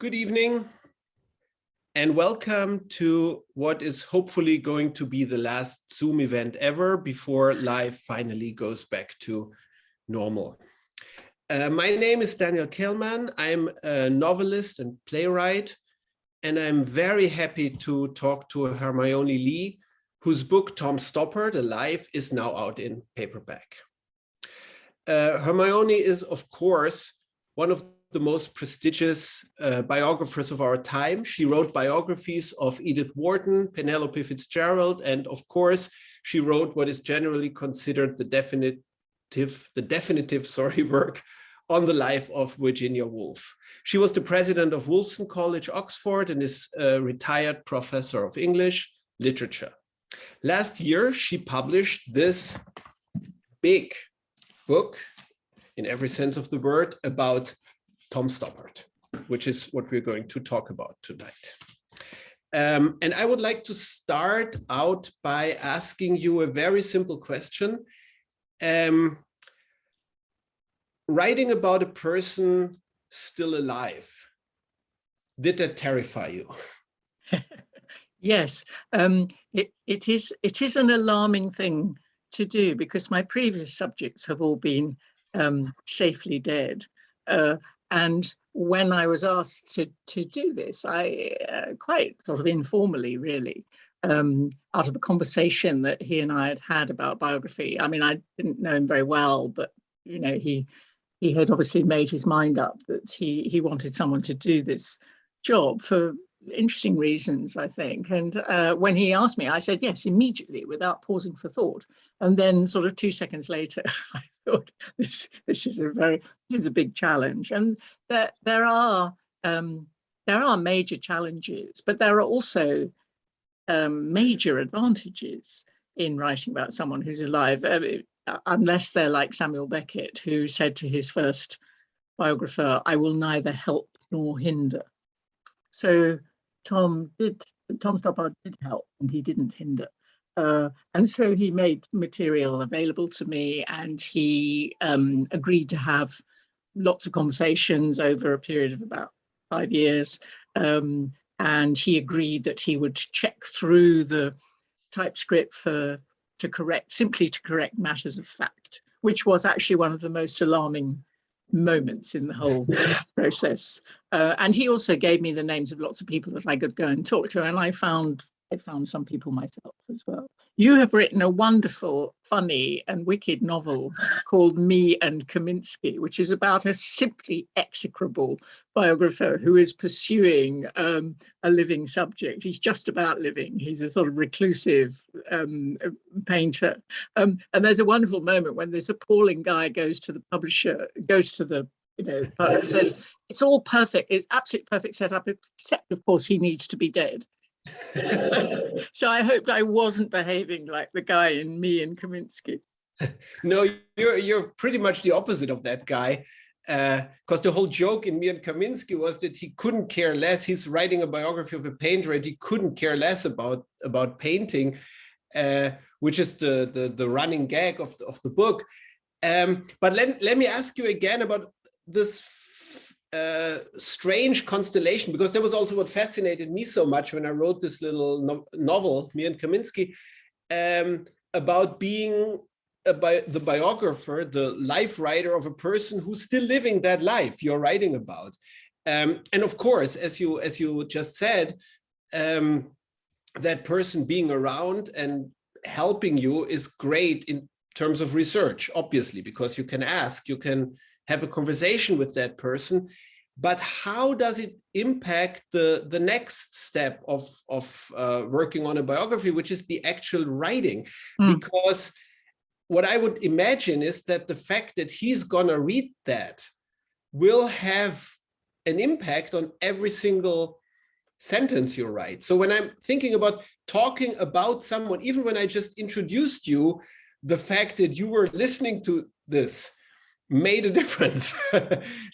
Good evening and welcome to what is hopefully going to be the last Zoom event ever before life finally goes back to normal. My name is Daniel Kehlmann. I'm a novelist and playwright, and I'm very happy to talk to Hermione Lee, whose book Tom Stoppard, Alive, is now out in paperback. Hermione is, of course, one of the most prestigious biographers of our time. She wrote biographies of Edith Wharton, Penelope Fitzgerald, and of course, she wrote what is generally considered the definitive work on the life of Virginia Woolf. She was the president of Wolfson College, Oxford, and is a retired professor of English literature. Last year, she published this big book, in every sense of the word, about Tom Stoppard, which is what we're going to talk about tonight. And I would like to start out by asking you a very simple question. Writing about a person still alive, did that terrify you? Yes, it is an alarming thing to do because my previous subjects have all been safely dead. And when I was asked to do this, I quite sort of informally, really, out of a conversation that he and I had about biography. I mean, I didn't know him very well, but you know, he had obviously made his mind up that he wanted someone to do this job for interesting reasons, I think. And when he asked me, I said yes immediately without pausing for thought. And then sort of 2 seconds later, I thought this is a big challenge. And there are major challenges, but there are also major advantages in writing about someone who's alive, unless they're like Samuel Beckett, who said to his first biographer, "I will neither help nor hinder." So Tom Stoppard did help and he didn't hinder. And so he made material available to me, and he agreed to have lots of conversations over a period of about 5 years. And he agreed that he would check through the typescript to correct matters of fact, which was actually one of the most alarming moments in the whole process. And he also gave me the names of lots of people that I could go and talk to, and I found some people myself as well. You have written a wonderful, funny and wicked novel called Me and Kaminsky, which is about a simply execrable biographer who is pursuing a living subject. He's just about living. He's a sort of reclusive painter. And there's a wonderful moment when this appalling guy goes to the publisher, says, it's all perfect, it's absolutely perfect setup, except of course he needs to be dead. So I hoped I wasn't behaving like the guy in Me and Kaminsky. No, you're pretty much the opposite of that guy, because the whole joke in Me and Kaminsky was that he couldn't care less. He's writing a biography of a painter and he couldn't care less about painting, which is the running gag of the book. But let me ask you again about this strange constellation, because that was also what fascinated me so much when I wrote this little novel, Me and Kaminsky, about being the biographer, the life writer of a person who's still living that life you're writing about. And of course, as you just said, that person being around and helping you is great in terms of research, obviously, because you can ask, you can have a conversation with that person. But how does it impact the next step of working on a biography, which is the actual writing? Because what I would imagine is that the fact that he's gonna read that will have an impact on every single sentence you write. So when I'm thinking about talking about someone, even when I just introduced you, the fact that you were listening to this made a difference.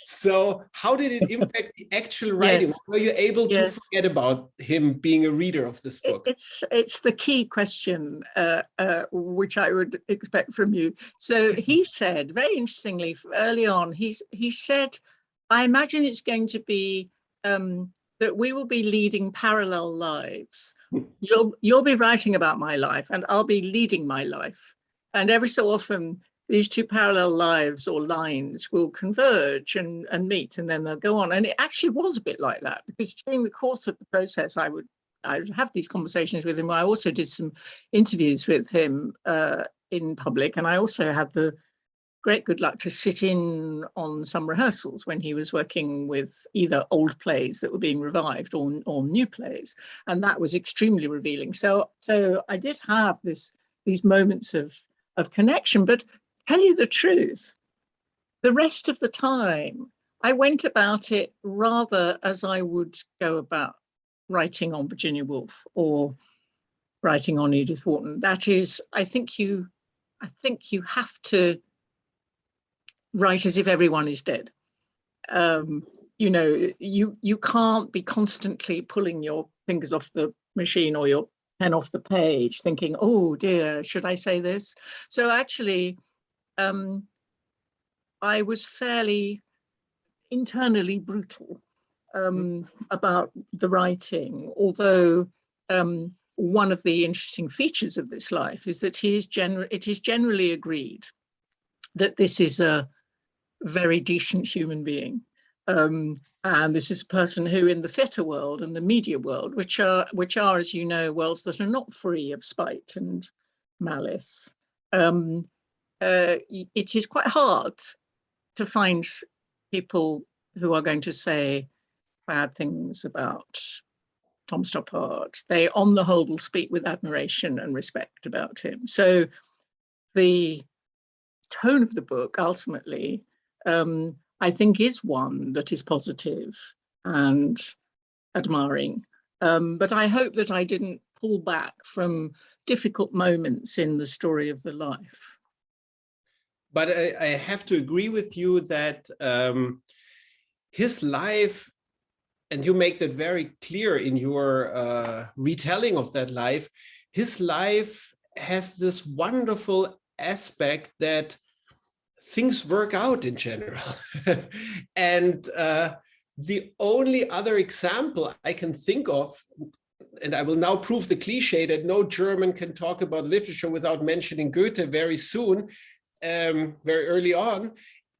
So how did it impact the actual writing? Yes. Were you able to forget about him being a reader of this book? It's the key question, which I would expect from you. So he said, very interestingly, early on, he said, I imagine it's going to be that we will be leading parallel lives. You'll be writing about my life, and I'll be leading my life. And every so often, these two parallel lives or lines will converge and meet, and then they'll go on. And it actually was a bit like that, because during the course of the process, I would have these conversations with him. I also did some interviews with him in public, and I also had the great good luck to sit in on some rehearsals when he was working with either old plays that were being revived or new plays, and that was extremely revealing. So I did have these moments of connection. But tell you the truth, the rest of the time I went about it rather as I would go about writing on Virginia Woolf or writing on Edith Wharton. That is, I think you have to write as if everyone is dead. You know, you can't be constantly pulling your fingers off the machine or your pen off the page thinking, oh dear, should I say this? So actually, I was fairly internally brutal about the writing, although one of the interesting features of this life is that it is generally agreed that this is a very decent human being. And this is a person who, in the theatre world and the media world, which are, as you know, worlds that are not free of spite and malice, it is quite hard to find people who are going to say bad things about Tom Stoppard. They, on the whole, will speak with admiration and respect about him. So the tone of the book, ultimately, I think is one that is positive and admiring. But I hope that I didn't pull back from difficult moments in the story of the life. But I have to agree with you that his life, and you make that very clear in your retelling of that life, his life has this wonderful aspect that things work out in general. And the only other example I can think of, and I will now prove the cliche that no German can talk about literature without mentioning Goethe very soon, very early on.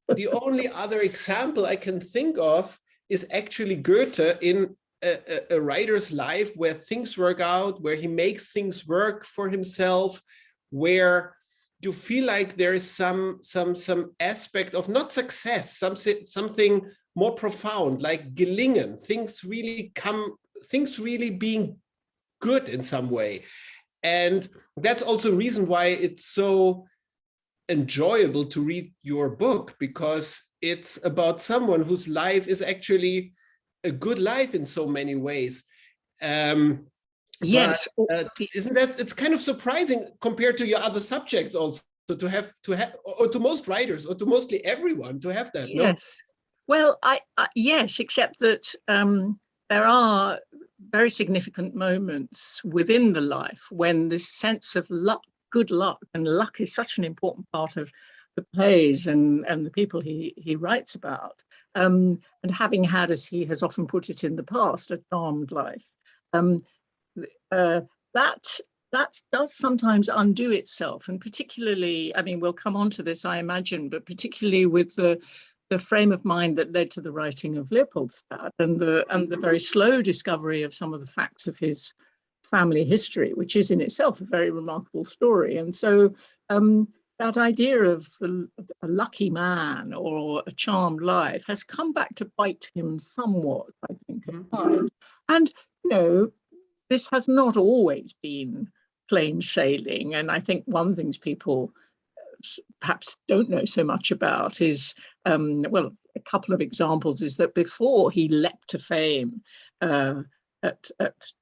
The only other example I can think of is actually Goethe in a writer's life where things work out, where he makes things work for himself, where you feel like there is some aspect of not success, something more profound, like gelingen, things really being good in some way. And that's also a reason why it's so enjoyable to read your book, because it's about someone whose life is actually a good life in so many ways. Yes, isn't that, it's kind of surprising compared to your other subjects also to have, or to most writers, or to mostly everyone to have that. Yes, no? Well, yes, except that there are very significant moments within the life when this sense of luck, good luck, and luck is such an important part of the plays and the people he writes about. And having had, as he has often put it in the past, a charmed life, that does sometimes undo itself. And particularly, I mean, we'll come on to this, I imagine, but particularly with the frame of mind that led to the writing of Leopoldstadt and the very slow discovery of some of the facts of his family history, which is in itself a very remarkable story. And so that idea of a lucky man or a charmed life has come back to bite him somewhat, I think, at times. And, you know, this has not always been plain sailing. And I think one of the things people perhaps don't know so much about is, well, a couple of examples is that before he leapt to fame at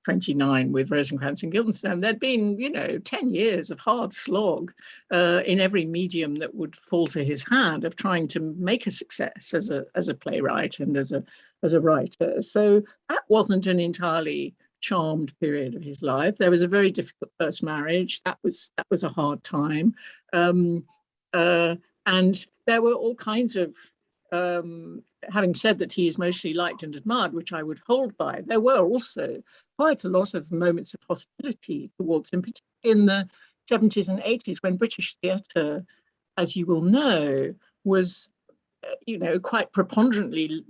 29 with Rosencrantz and Guildenstern, there'd been, you know, 10 years of hard slog in every medium that would fall to his hand of trying to make a success as a playwright and as a writer. So that wasn't an entirely charmed period of his life. There was a very difficult first marriage. That was a hard time. And there were all kinds of having said that he is mostly liked and admired, which I would hold by, there were also quite a lot of moments of hostility towards him, particularly in the 70s and 80s, when British theatre, as you will know, was, quite preponderantly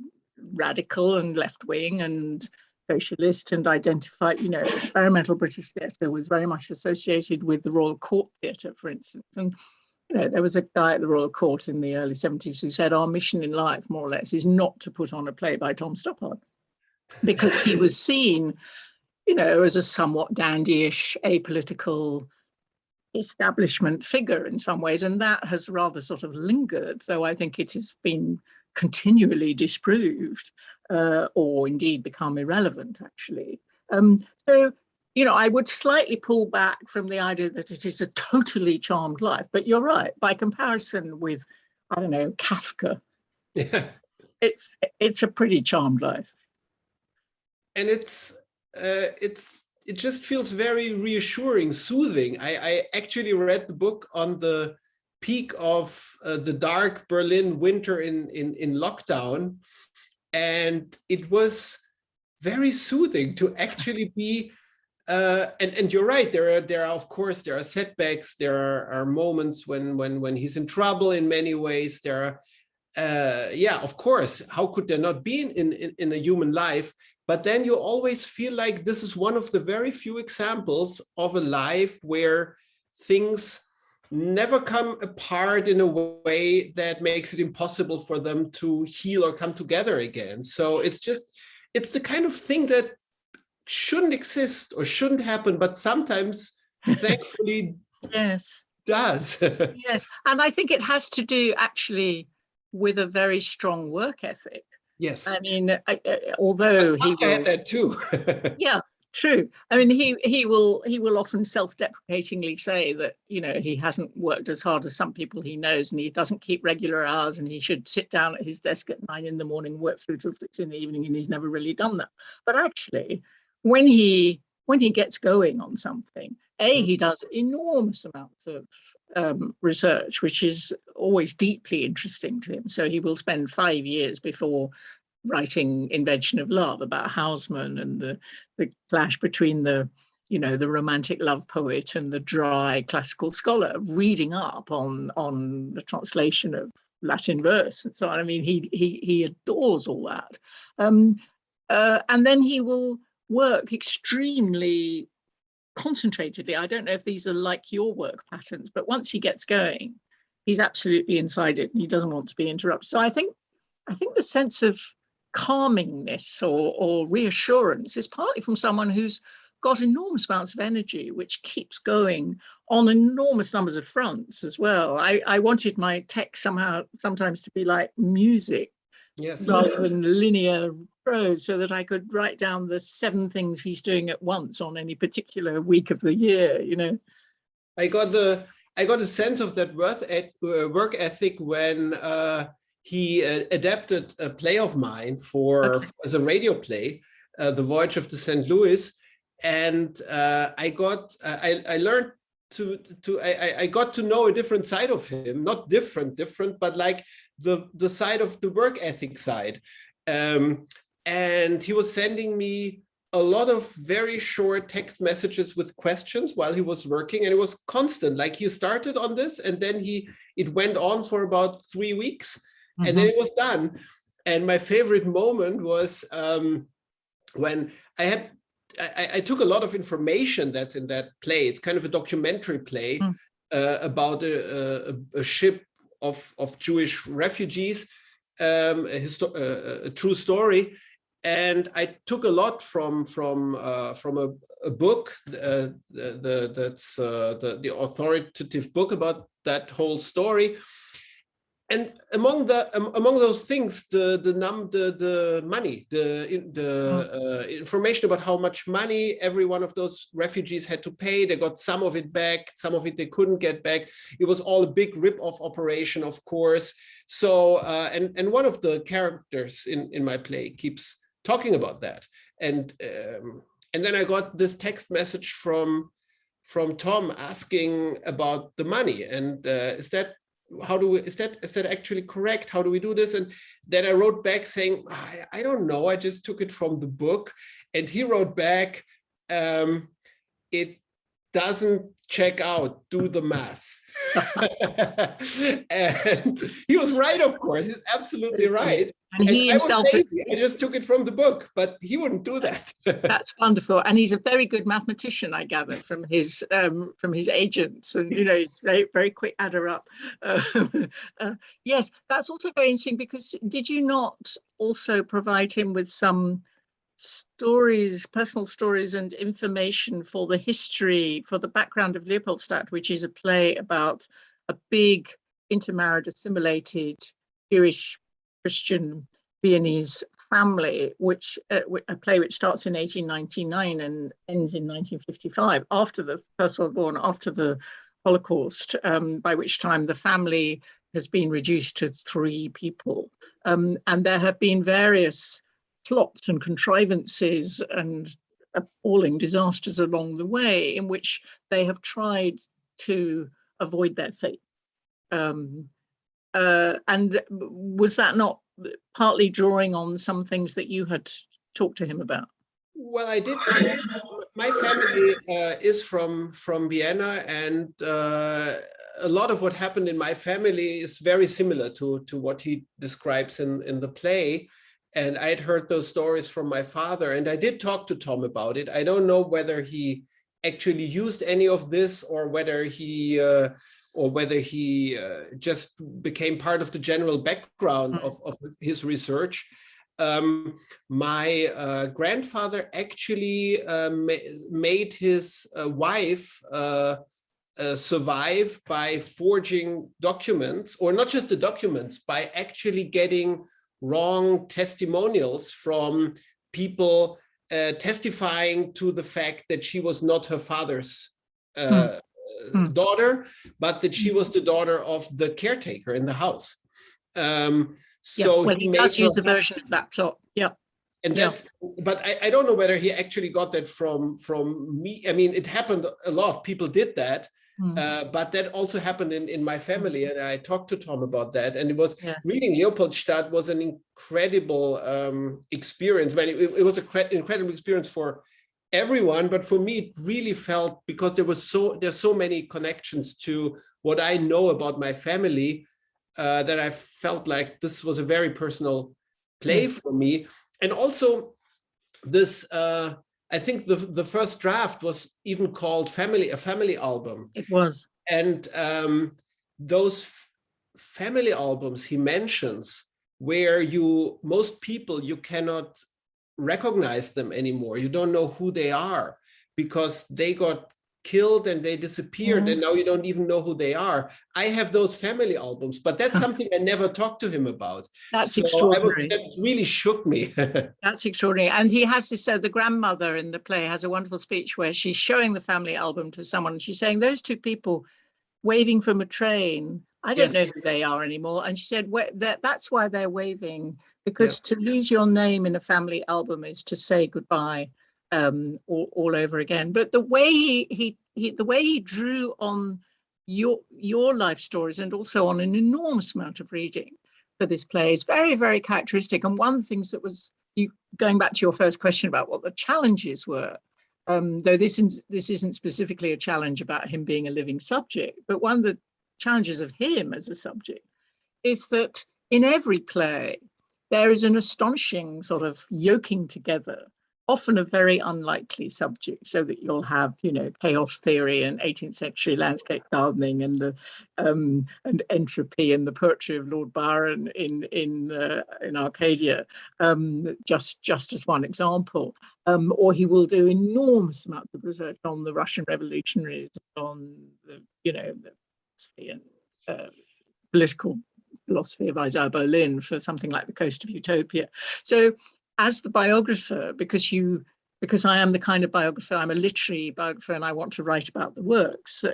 radical and left-wing and socialist and identified, experimental British theatre was very much associated with the Royal Court Theatre, for instance. And there was a guy at the Royal Court in the early 70s who said, our mission in life, more or less, is not to put on a play by Tom Stoppard, because he was seen, as a somewhat dandyish, apolitical establishment figure in some ways. And that has rather sort of lingered, though I think it has been continually disproved or indeed become irrelevant, actually. So, I would slightly pull back from the idea that it is a totally charmed life. But you're right, by comparison with, I don't know, Kafka, Yeah. it's a pretty charmed life. And it just feels very reassuring, soothing. I actually read the book on the peak of the dark Berlin winter in lockdown, and it was very soothing to actually be. And you're right. There are of course there are setbacks. There are moments when he's in trouble in many ways. There are of course. How could there not be in a human life? But then you always feel like this is one of the very few examples of a life where things never come apart in a way that makes it impossible for them to heal or come together again. So it's the kind of thing that shouldn't exist or shouldn't happen, but sometimes, thankfully, yes, does. Yes, and I think it has to do actually with a very strong work ethic. Yes. I mean, although he had that too. Yeah, true. I mean, he will often self-deprecatingly say that, he hasn't worked as hard as some people he knows, and he doesn't keep regular hours, and he should sit down at his desk at 9 a.m, work through till 6 p.m, and he's never really done that. But actually, when he gets going on something, he does enormous amounts of research, which is always deeply interesting to him. So he will spend 5 years before writing Invention of Love about Hausmann and the clash between the romantic love poet and the dry classical scholar, reading up on the translation of Latin verse and so on. I mean, he adores all that. And then he will work extremely concentratedly. I don't know if these are like your work patterns, but once he gets going, he's absolutely inside it and he doesn't want to be interrupted. So I think the sense of calmingness or reassurance is partly from someone who's got enormous amounts of energy, which keeps going on enormous numbers of fronts as well. I wanted my text sometimes to be like music, yes, rather than linear prose, so that I could write down the 7 things he's doing at once on any particular week of the year. I got a sense of that work ethic when he adapted a play of mine as a radio play, The Voyage of the St. Louis, and I got to know a different side of him, not different, but like the side of the work ethic side. And he was sending me a lot of very short text messages with questions while he was working, and it was constant. Like he started on this, and then it went on for about 3 weeks, and then it was done. And my favorite moment was when I took a lot of information that's in that play. It's kind of a documentary play about a ship of Jewish refugees, a true story. And I took a lot from a book that's the authoritative book about that whole story. And among those things, the money, the information about how much money every one of those refugees had to pay. They got some of it back, some of it they couldn't get back. It was all a big rip-off operation, of course. So and one of the characters in my play keeps talking about that. And then I got this text message from Tom asking about the money, and is that is that actually correct? How do we do this? And then I wrote back saying, I don't know, I just took it from the book. And he wrote back, it doesn't check out, do the math. And he was right, of course, he's absolutely right. And he himself, I just took it from the book, but he wouldn't do that. That's wonderful, and he's a very good mathematician, I gather, from his agents, and he's very, very quick adder up. Yes, that's also very interesting, because did you not also provide him with some stories, personal stories and information for the history, for the background of Leopoldstadt, which is a play about a big intermarried, assimilated Jewish Christian Viennese family, which a play which starts in 1899 and ends in 1955, after the First World War and after the Holocaust, by which time the family has been reduced to 3 people. And there have been various plots and contrivances and appalling disasters along the way in which they have tried to avoid their fate. And was that not partly drawing on some things that you had talked to him about? Well, I did. My family is from Vienna, and a lot of what happened in my family is very similar to what he describes in the play. And I had heard those stories from my father, and I did talk to Tom about it. I don't know whether he actually used any of this, or whether he just became part of the general background of his research. My grandfather actually made his wife survive by forging documents, or not just the documents, by actually getting wrong testimonials from people testifying to the fact that she was not her father's daughter, but that she was the daughter of the caretaker in the house. So well, he does use a version of that plot. Yeah. And that's, but I don't know whether he actually got that from me. I mean, it happened a lot. People did that. But that also happened in my family, and I talked to Tom about that. And it was reading Leopoldstadt was an incredible experience. I mean, it was an incredible experience for everyone, but for me, it really felt, because there's so many connections to what I know about my family, that I felt like this was a very personal play for me. And also this. I think the first draft was even called a family album. It was. And those family albums he mentions, where most people, you cannot recognize them anymore. You don't know who they are, because they got killed and they disappeared, and now you don't even know who they are. I have those family albums, but that's something I never talked to him about. That's extraordinary. That really shook me. That's extraordinary. And he has to say, the grandmother in the play has a wonderful speech where she's showing the family album to someone, and she's saying, those 2 people waving from a train, I don't know who they are anymore. And she said, that's why they're waving, because to lose your name in a family album is to say goodbye all over again. But the way he drew on your life stories, and also on an enormous amount of reading for this play, is very, very characteristic. And one of the things that was, going back to your first question about what the challenges were, though this isn't specifically a challenge about him being a living subject, but one of the challenges of him as a subject is that in every play there is an astonishing sort of yoking together, often a very unlikely subject, so that you'll have, chaos theory and 18th century landscape gardening, and and entropy, and the poetry of Lord Byron in Arcadia, just as one example. Or he will do enormous amounts of research on the Russian revolutionaries, on the philosophy and political philosophy of Isaiah Berlin for something like The Coast of Utopia. So, as the biographer, because I am the kind of biographer, I'm a literary biographer, and I want to write about the works,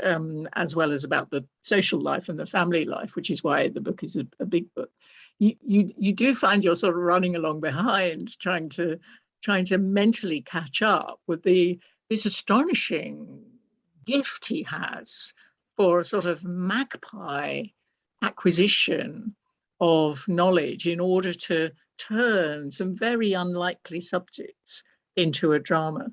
as well as about the social life and the family life, which is why the book is a big book. You do find you're sort of running along behind, trying to mentally catch up with this astonishing gift he has for a sort of magpie acquisition of knowledge in order to turn some very unlikely subjects into a drama.